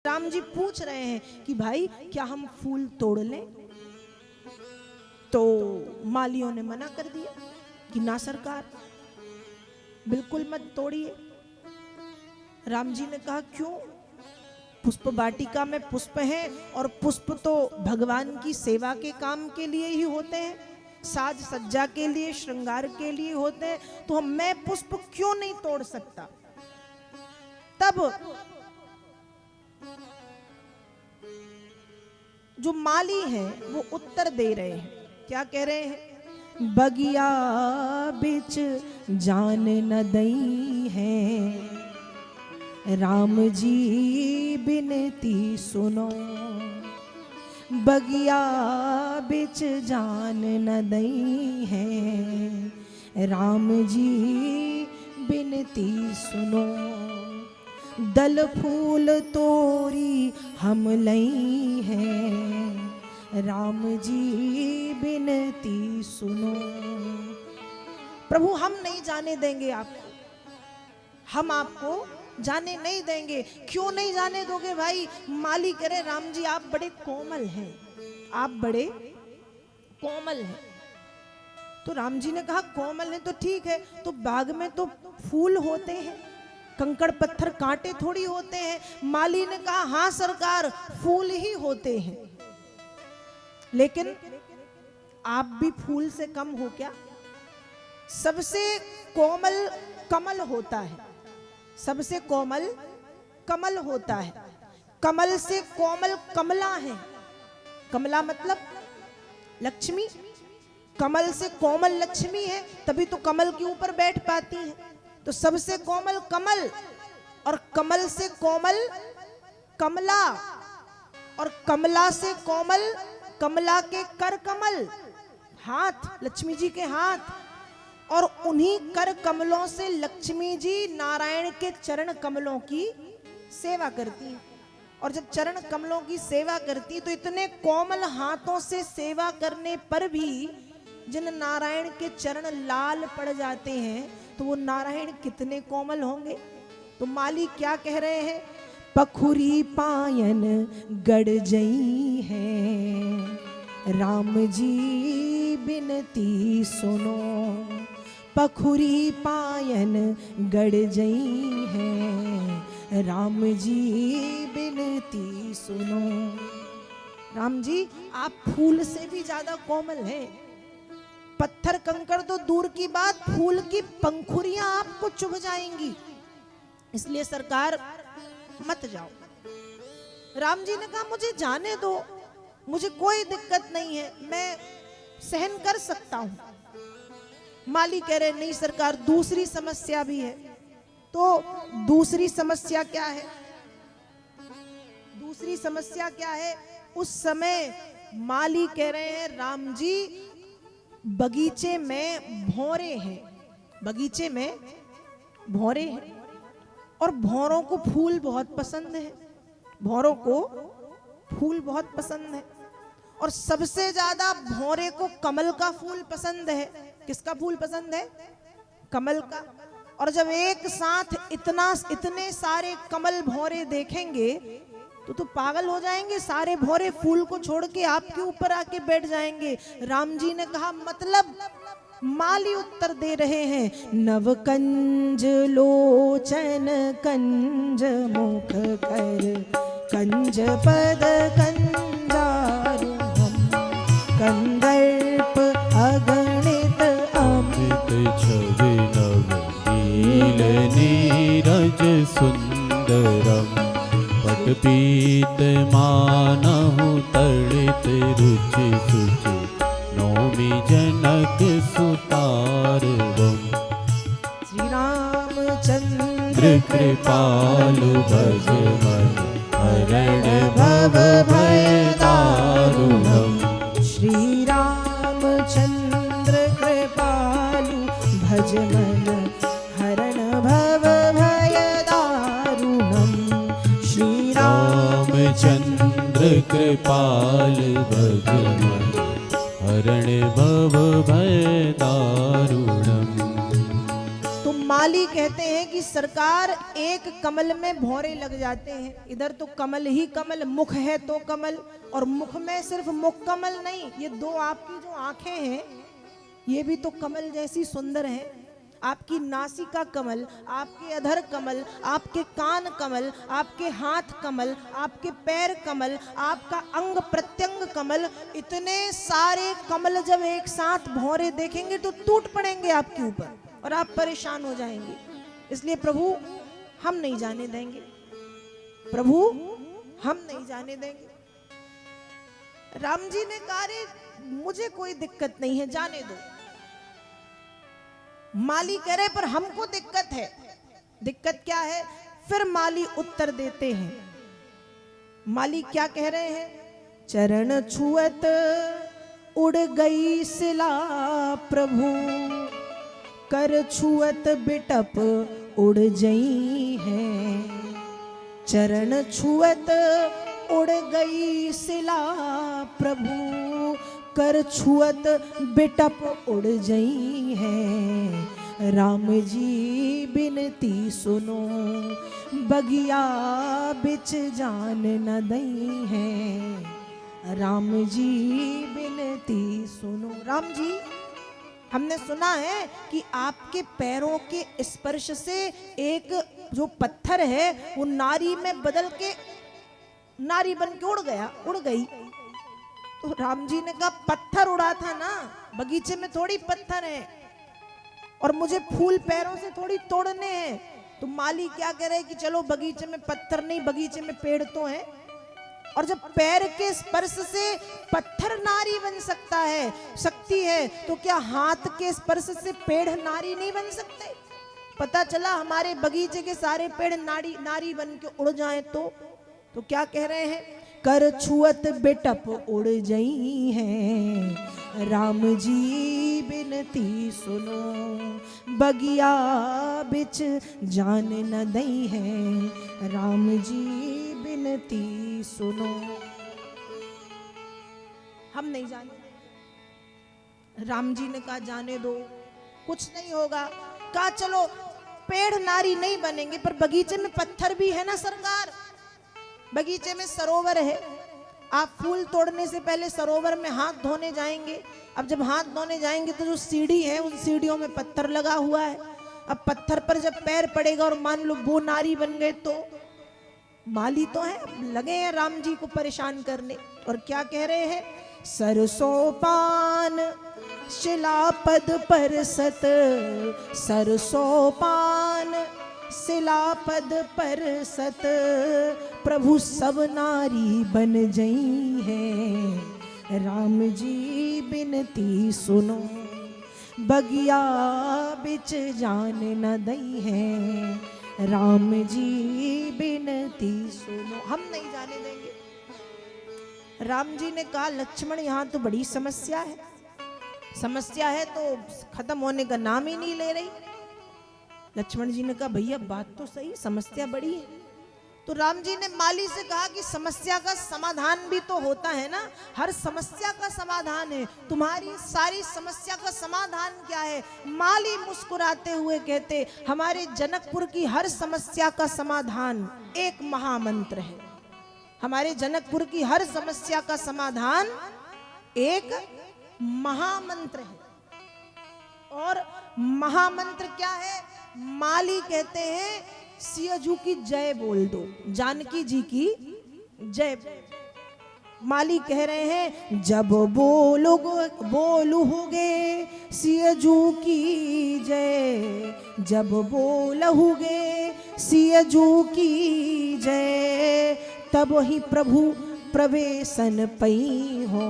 राम जी पूछ रहे हैं कि भाई क्या हम फूल तोड़ लें? तो मालियों ने मना कर दिया कि ना सरकार, बिल्कुल मत तोड़िए। राम जी ने कहा क्यों? पुष्प वाटिका में पुष्प हैं और पुष्प तो भगवान की सेवा के काम के लिए ही होते हैं, साज सज्जा के लिए, श्रृंगार के लिए होते हैं, तो मैं पुष्प क्यों नहीं तोड़ सकता? तब जो माली हैं वो उत्तर दे रहे हैं, क्या कह रहे हैं? बगिया बिच जान न दई है, राम जी बिनती सुनो। बगिया बिच जान न दई है, राम जी बिनती सुनो। दल फूल तोरी हम लई हैं, राम जी बिनती सुनो। प्रभु हम नहीं जाने देंगे आपको, हम आपको जाने नहीं देंगे। क्यों नहीं जाने दोगे भाई? माली करे राम जी आप बड़े कोमल हैं, आप बड़े कोमल हैं। तो राम जी ने कहा कोमल है तो ठीक है, तो बाग में तो फूल होते हैं, कंकड़ पत्थर कांटे थोड़ी होते हैं। माली ने कहा हाँ सरकार, फूल ही होते हैं, लेकिन आप भी फूल से कम हो क्या? सबसे कोमल कमल होता है, सबसे कोमल कमल होता है। कमल से कोमल कमला है, कमला मतलब लक्ष्मी। कमल से कोमल लक्ष्मी है, तभी तो कमल के ऊपर बैठ पाती है। तो सबसे कोमल कमल, और कमल से कोमल कमला, और कमला से कोमल कमला के कर कमल, हाथ लक्ष्मी जी के हाथ, और उन्हीं कर कमलों से लक्ष्मी जी नारायण के चरण कमलों की सेवा करती है। और जब चरण कमलों की सेवा करती है तो इतने कोमल हाथों से सेवा करने पर भी जिन नारायण के चरण लाल पड़ जाते हैं तो वो नारायण कितने कोमल होंगे। तो माली क्या कह रहे हैं? पखुरी पायन गड़ जई है, राम जी बिनती सुनो। पखुरी पायन गड़ जई है, राम जी बिनती सुनो। राम जी आप फूल से भी ज्यादा कोमल हैं, पत्थर कंकड़ तो दूर की बात, फूल की पंखुरियां आपको चुभ जाएंगी, इसलिए सरकार मत जाओ। राम जी ने कहा मुझे जाने दो, मुझे कोई दिक्कत नहीं है, मैं सहन कर सकता हूं। माली कह रहे नहीं सरकार, दूसरी समस्या भी है। तो दूसरी समस्या क्या है? दूसरी समस्या क्या है? उस समय माली कह रहे हैं राम जी बगीचे में भौरे हैं, बगीचे में भौरे हैं, और भौरों को फूल बहुत पसंद है, भौरों को फूल बहुत पसंद है। और सबसे ज्यादा भौरे को कमल का फूल पसंद है। किसका फूल पसंद है? कमल का। और जब एक साथ इतने सारे कमल भौरे देखेंगे तो पागल हो जाएंगे, सारे भौरे फूल को छोड़ के आपके ऊपर आके बैठ जाएंगे। राम जी ने कहा मतलब? माली उत्तर दे रहे हैं, नव कंज लोचन कंज मुख कर, कंज पद कंजारु कंदर्प अगणित अमृत छवि नव नील नीरज सुंदरम, पट पीत मानहु तड़ित रुचि सुचि, नौमि जनक सुतारवम। श्री रामचंद्र कृपालु भज मन, हरण भव भय दारुणम। श्री रामचंद्र कृपालु भज मन, हरण भव भय दारुणम। श्री रामचंद्र कृपालु भज मन, हरण भव भय दारुणम। तो माली कहते हैं कि सरकार एक कमल में भौरे लग जाते हैं। इधर तो कमल ही कमल, मुख है तो कमल, और मुख में सिर्फ मुख कमल नहीं, ये दो आपकी जो आंखें हैं ये भी तो कमल जैसी सुंदर हैं। आपकी नासिका कमल, आपके अधर कमल, आपके कान कमल, आपके हाथ कमल, आपके पैर कमल, आपका अंग प्रत्यंग कमल, इतने सारे कमल जब एक साथ भौरे देखेंगे तो टूट पड़ेंगे आपके ऊपर और आप परेशान हो जाएंगे। इसलिए प्रभु हम नहीं जाने देंगे, प्रभु हम नहीं जाने देंगे। राम जी ने कहा रे मुझे कोई दिक्कत नहीं है, जाने दो। माली कह रहे पर हमको दिक्कत है। दिक्कत क्या है? फिर माली उत्तर देते हैं। माली क्या कह रहे हैं? चरण छुअत उड़ गई सिला प्रभु, कर छुअत बिटप उड़ जई है। चरण छुअत उड़ गई सिला प्रभु, कर छुअत बिटप उड़ जई है। राम जी बिनती सुनो, बगिया बिच जान न दई है। राम जी बिनती सुनो। राम जी हमने सुना है कि आपके पैरों के स्पर्श से एक जो पत्थर है वो नारी में बदल के नारी बन के उड़ गई। तो राम जी ने कहा पत्थर उड़ा था ना, बगीचे में थोड़ी पत्थर है और मुझे फूल पैरों से थोड़ी तोड़ने हैं। तो माली क्या कह रहे कि चलो बगीचे में पत्थर नहीं, बगीचे में पेड़ तो है। और जब पैर के स्पर्श से पत्थर नारी बन सकता है, सकती है, तो क्या हाथ के स्पर्श से पेड़ नारी नहीं बन सकते? पता चला हमारे बगीचे के सारे पेड़ नारी बन के उड़ जाएं तो क्या कह रहे हैं? कर छुअत बेटप उड़ जई है। राम जी बिनती सुनो, बगिया बिच जान न दई है। राम जी बिनती सुनो। हम नहीं जाने। राम जी ने कहा जाने दो, कुछ नहीं होगा। कहा चलो पेड़ नारी नहीं बनेंगे पर बगीचे में पत्थर भी है ना सरकार, बगीचे में सरोवर है। आप फूल तोड़ने से पहले सरोवर में हाथ धोने जाएंगे। अब जब हाथ धोने जाएंगे तो जो सीढ़ी है उन सीढ़ियों में पत्थर लगा हुआ है। अब पत्थर पर जब पैर पड़ेगा और मान लो वो नारी बन गए तो माली तो है, लगे हैं राम जी को परेशान करने। और क्या कह रहे हैं? सरसों पान शिलापद पर सत, सरसों पान शिलापद पर सत, प्रभु सब नारी बन जई है। राम जी बिनती सुनो, बगिया बिच जान न दई है। राम जी बिनती सुनो। हम नहीं जाने देंगे। राम जी ने कहा लक्ष्मण यहाँ तो बड़ी समस्या है, समस्या है तो खत्म होने का नाम ही नहीं ले रही। लक्ष्मण जी ने कहा भैया बात तो सही, समस्या बड़ी है। तो राम जी ने माली से कहा कि समस्या का समाधान भी तो होता है ना, हर समस्या का समाधान है। तुम्हारी सारी समस्या का समाधान क्या है? माली मुस्कुराते हुए कहते हमारे जनकपुर की हर समस्या का समाधान एक महामंत्र है। हमारे जनकपुर की हर समस्या का समाधान एक महामंत्र है। और महामंत्र क्या है? माली कहते हैं सियाजू की जय बोल दो, जानकी जी की जय। माली कह रहे हैं जब बोलोगे सियाजू की जय, जब बोलोगे सियाजू की जय, तब ही प्रभु प्रवेशन पई हो।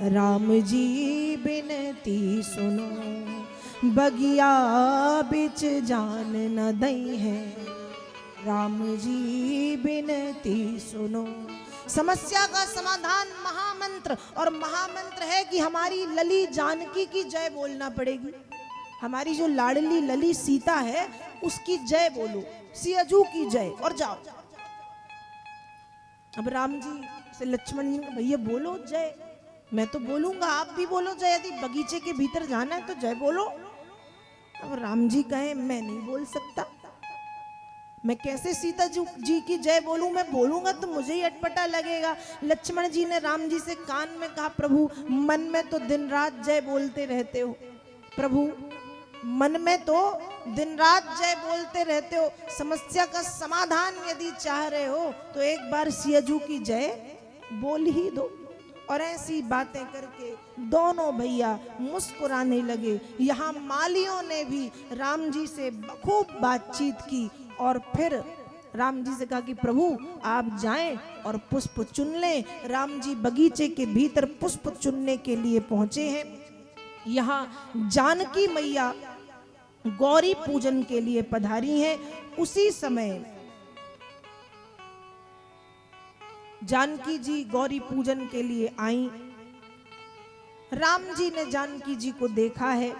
राम जी बिनती सुनो, बगिया बिच जान न दई है। राम जी बिनती सुनो। समस्या का समाधान महामंत्र, और महामंत्र है कि हमारी लली जानकी की जय बोलना पड़ेगी। हमारी जो लाडली लली सीता है उसकी जय बोलो, सियाजू की जय, और जाओ। अब राम जी से लक्ष्मण जी भैया बोलो जय। मैं तो बोलूंगा, आप भी बोलो जय। यदि बगीचे के भीतर जाना है तो जय बोलो। अब राम जी कहें मैं नहीं बोल सकता, मैं कैसे सीता जी की जय बोलूं, मैं बोलूंगा तो मुझे ही अटपटा लगेगा। लक्ष्मण जी ने राम जी से कान में कहा, प्रभु मन में तो दिन रात जय बोलते रहते हो, प्रभु मन में तो दिन रात जय बोलते रहते हो, समस्या का समाधान यदि चाह रहे हो तो एक बार सियाजू की जय बोल ही दो। और ऐसी बातें करके दोनों भैया मुस्कुराने लगे। यहाँ मालियों ने भी राम जी से खूब बातचीत की और फिर राम जी से कहा कि प्रभु आप जाएं और पुष्प चुन लें। राम जी बगीचे के भीतर पुष्प चुनने के लिए पहुंचे हैं। यहाँ जानकी मैया गौरी पूजन के लिए पधारी हैं। उसी समय जानकी जी गौरी पूजन के लिए आई। राम जी ने जानकी जी को देखा है,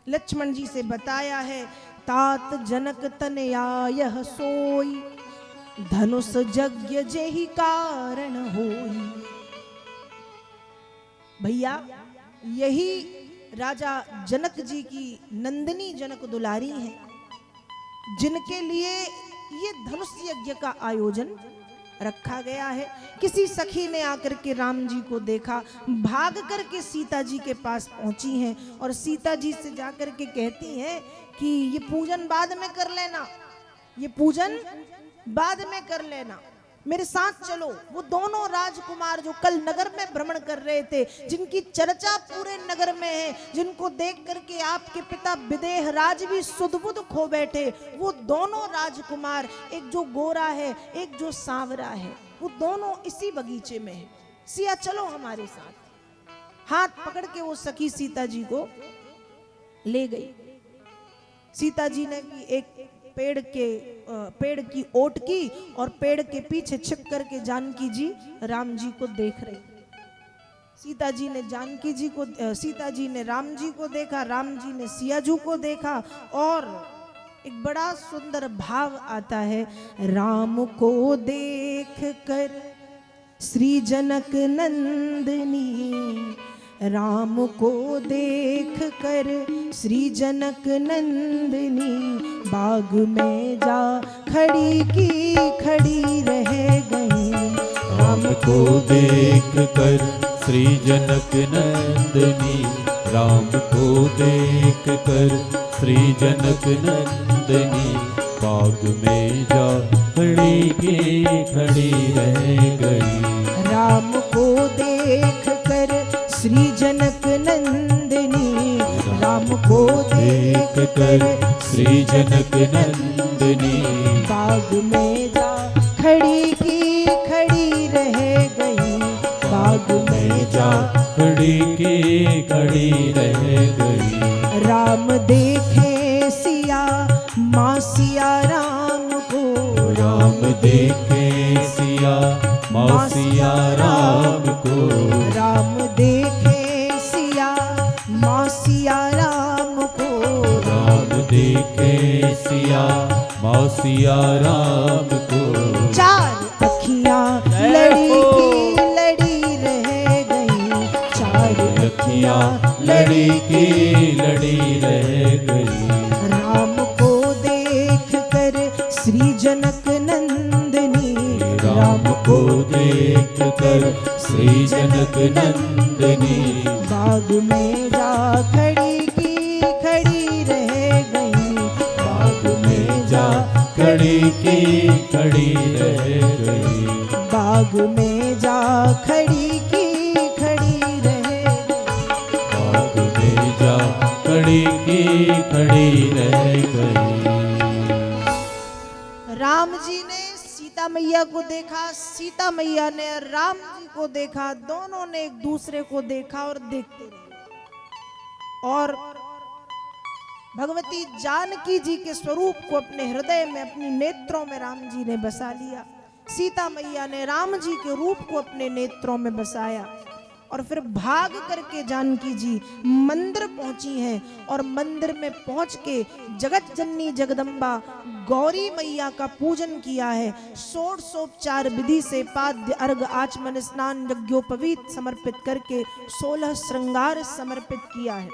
लक्ष्मण जी से बताया है, तात जनक तनयायह सोई, धनुष यज्ञ जेहि कारण होई। भैया यही राजा जनक जी की नंदिनी जनक दुलारी हैं, जिनके लिए ये धनुष यज्ञ का आयोजन रखा गया है। किसी सखी ने आकर के राम जी को देखा, भाग करके सीता जी के पास पहुंची हैं और सीता जी से जाकर के कहती हैं कि ये पूजन बाद में कर लेना, ये पूजन बाद में कर लेना, मेरे साथ चलो। वो दोनों राजकुमार जो कल नगर में भ्रमण कर रहे थे, जिनकी चर्चा पूरे नगर में है, जिनको देख करके आपके पिता विदेह राज भी सुध-बुध खो बैठे, वो दोनों राजकुमार, एक जो गोरा है एक जो सांवरा है, वो दोनों इसी बगीचे में है। सिया चलो हमारे साथ। हाथ पकड़ के वो सखी सीता जी को ले गई। सीता जी ने एक पेड़ की ओट की और पेड़ के पीछे छिप करके जानकी जी राम जी को देख रही। सीता जी ने राम जी को देखा, राम जी ने सियाजू को देखा और एक बड़ा सुंदर भाव आता है। राम को देख कर श्री जनक नंदिनी, राम को देख कर श्री जनक नंदिनी, बाग में जा खड़ी की खड़ी रह गई। राम को देख कर श्री जनक नंदिनी, राम को देख कर श्री जनक नंदिनी, बाग में जा खड़ी की खड़ी रह गई। राम को देख कर श्री जनक नंदिनी, राम को देख कर श्री जनक नंदिनी, बाग में जा खड़ी की खड़ी रह गई। बाग में जा खड़ी की खड़ी रह गई। राम देखे सिया माँ सिया राम को, राम देखे सिया माँ सिया राम को, राम देखे सिया माँ सिया राम को, राम देखे सिया माँ सिया राम को। चार अखियाँ लड़ी की लड़ी रह गई, चार अखियाँ लड़ी की लड़ी रह गई। राम को देख कर श्री जनक नंदिनी, राम को देख कर श्री जनक नंदिनी, बाग में जा खड़ी की खड़ी रह गई। बाग में जा खड़ी की खड़ी रह गई। बाग में जा खड़ी की खड़ी रह गई। बाग में जा खड़ी की खड़ी रह गई। राम जी ने सीता मैया को देखा, सीता मैया ने राम जी को देखा, दोनों ने एक दूसरे को देखा और देखते रहे। और भगवती जानकी जी के स्वरूप को अपने हृदय में, अपनी नेत्रों में राम जी ने बसा लिया। सीता मैया ने राम जी के रूप को अपने नेत्रों में बसाया और फिर भाग करके जानकी जी मंदिर पहुंची हैं और मंदिर में पहुंच के जगत जननी जगदम्बा गौरी मैया का पूजन किया है। षोडशोपचार विधि से पाद्य अर्घ आचमन स्नान यज्ञोपवीत समर्पित करके 16 श्रृंगार समर्पित किया है।